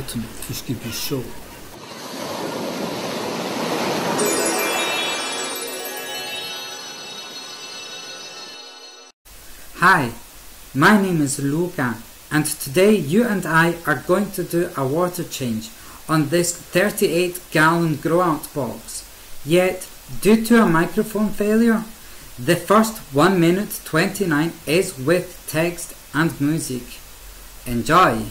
ultimate Fish Keepers show. Hi, my name is Luca, and today you and I are going to do a water change on this 38-gallon grow-out box. Yet, due to a microphone failure, the first 1 minute 29 is with text and music. Enjoy!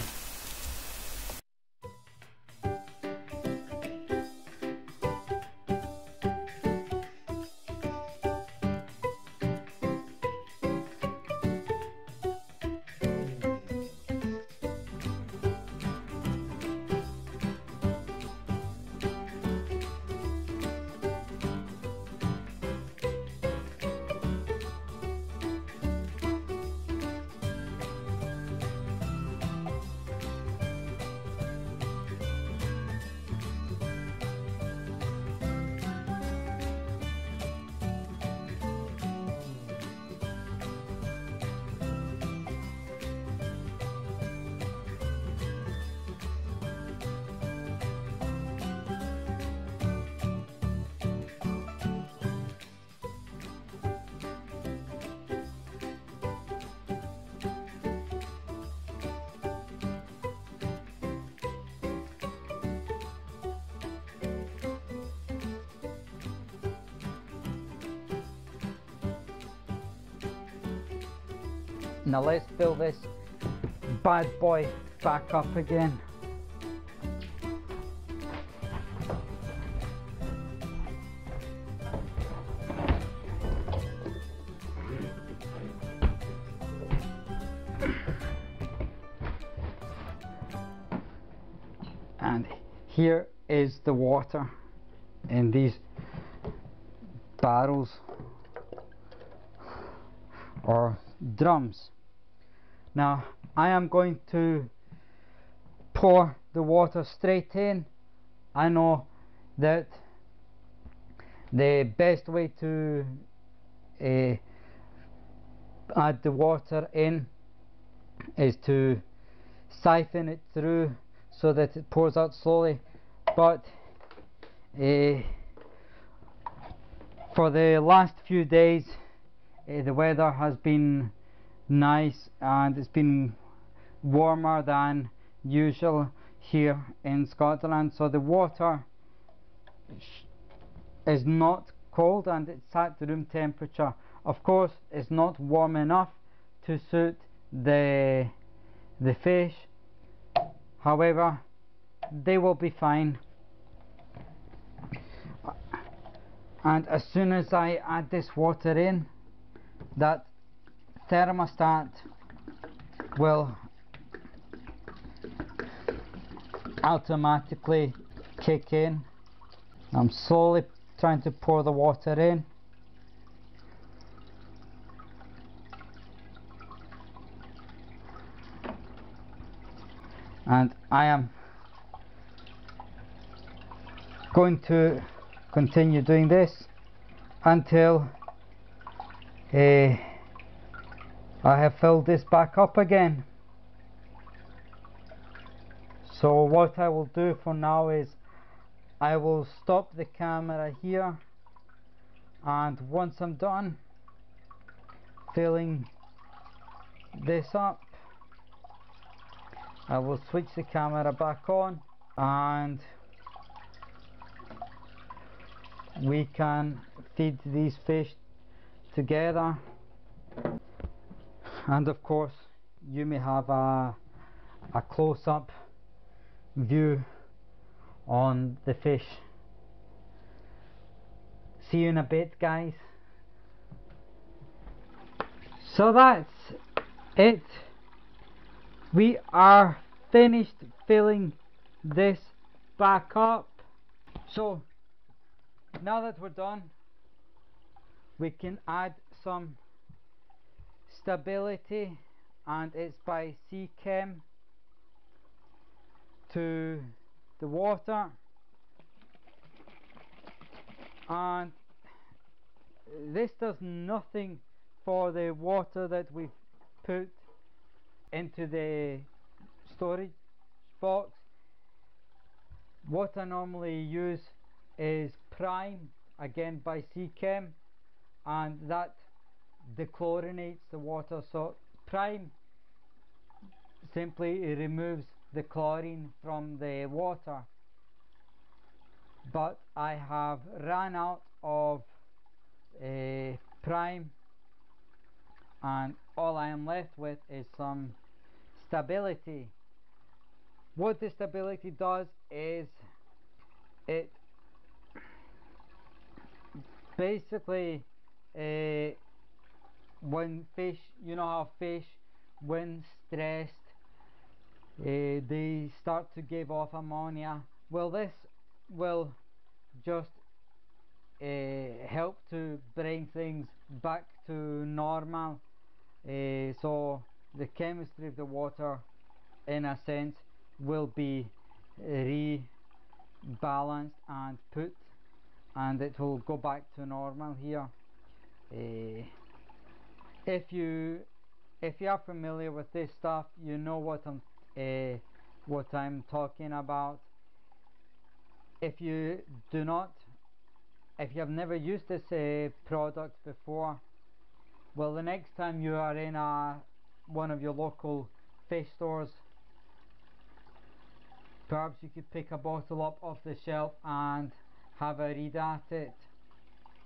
Now let's fill this bad boy back up again. And here is the water in these barrels or drums. Now I am going to pour the water straight in. I know that the best way to add the water in is to siphon it through so that it pours out slowly, but for the last few days the weather has been nice and it's been warmer than usual here in Scotland, so the water is not cold and it's at room temperature. Of course it's not warm enough to suit the fish, however they will be fine. And as soon as I add this water in, that thermostat will automatically kick in. I'm slowly trying to pour the water in. And I am going to continue doing this until I have filled this back up again. So what I will do for now is I will stop the camera here, and once I'm done filling this up, I will switch the camera back on and we can feed these fish together. And of course you may have a close-up view on the fish. See you in a bit, guys. So that's it. We are finished filling this back up. So now that we're done, we can add some stability, and it's by Seachem, to the water. And this does nothing for the water that we've put into the storage box. What I normally use is Prime, again by Seachem, and that dechlorinates the water. So Prime simply removes the chlorine from the water, but I have ran out of Prime, and all I am left with is some Stability. What the Stability does is it basically when fish, you know how fish when stressed they start to give off ammonia. Well, this will just help to bring things back to normal. So the chemistry of the water, in a sense, will be rebalanced and it will go back to normal here. If you are familiar with this stuff, you know what I'm talking about. If you do not, if you have never used this product before, well, the next time you are in one of your local fish stores, perhaps you could pick a bottle up off the shelf and have a read at it.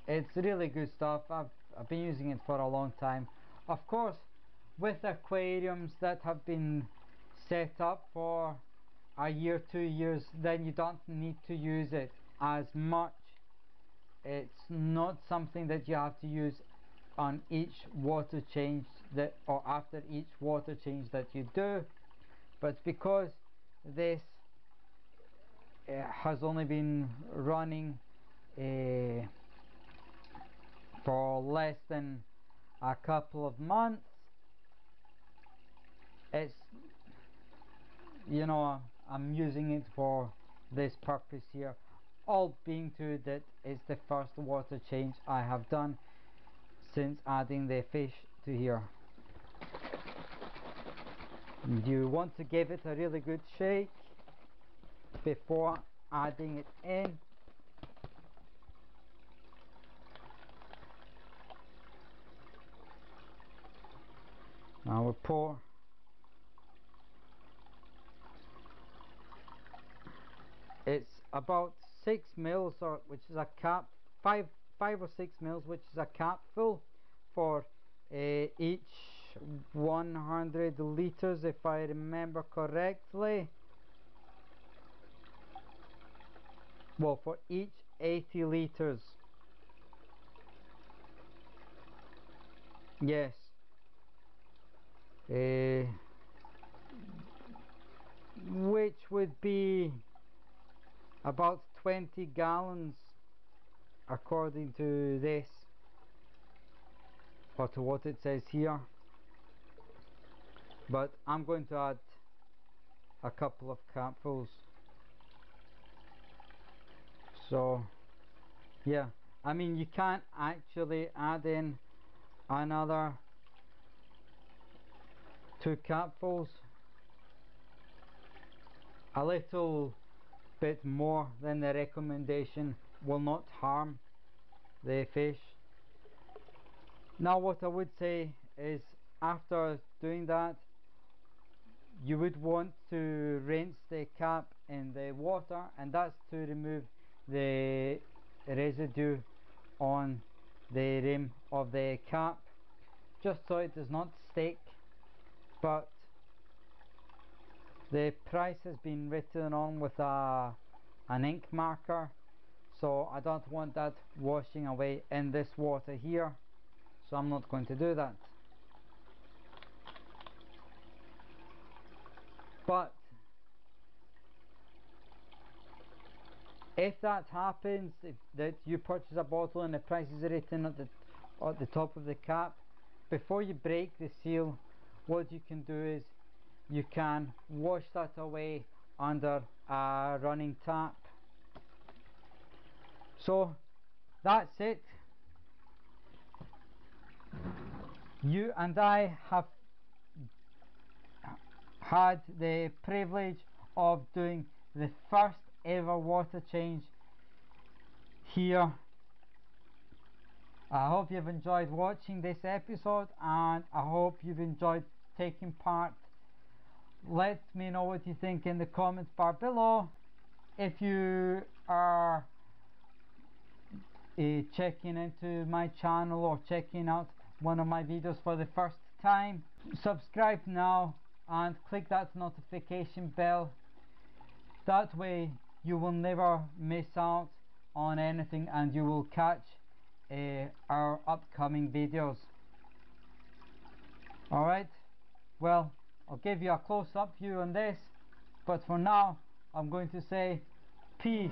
It's really good stuff. I've been using it for a long time. Of course, with aquariums that have been set up for a year, 2 years, then you don't need to use it as much. It's not something that you have to use on each water change or after each water change that you do, but because this has only been running for less than a couple of months, it's, you know, I'm using it for this purpose here, all being to that it's the first water change I have done since adding the fish to here. You want to give it a really good shake before adding it in. Now we pour. It's about 6 mils, or which is a cap, 5 or 6 mils, which is a capful for each 100 liters, if I remember correctly. Well, for each 80 liters. Yes. Which would be about 20 gallons according to this, or to what it says here, but I'm going to add a couple of capfuls. So yeah, I mean, you can't actually add in another 2 capfuls. A little bit more than the recommendation will not harm the fish. Now, what I would say is, after doing that, you would want to rinse the cap in the water, and that's to remove the residue on the rim of the cap, just so it does not stick. But the price has been written on with an ink marker, so I don't want that washing away in this water here, so I'm not going to do that. But if that happens, if that you purchase a bottle and the price is written at the top of the cap, before you break the seal, what you can do is you can wash that away under a running tap. So that's it. You and I have had the privilege of doing the first ever water change here. I hope you've enjoyed watching this episode, and I hope you've enjoyed taking part. Let me know what you think in the comments bar below. If you are checking into my channel or checking out one of my videos for the first time, subscribe now and click that notification bell. That way you will never miss out on anything, and you will catch our upcoming videos. Alright, well, I'll give you a close-up view on this, but for now I'm going to say peace.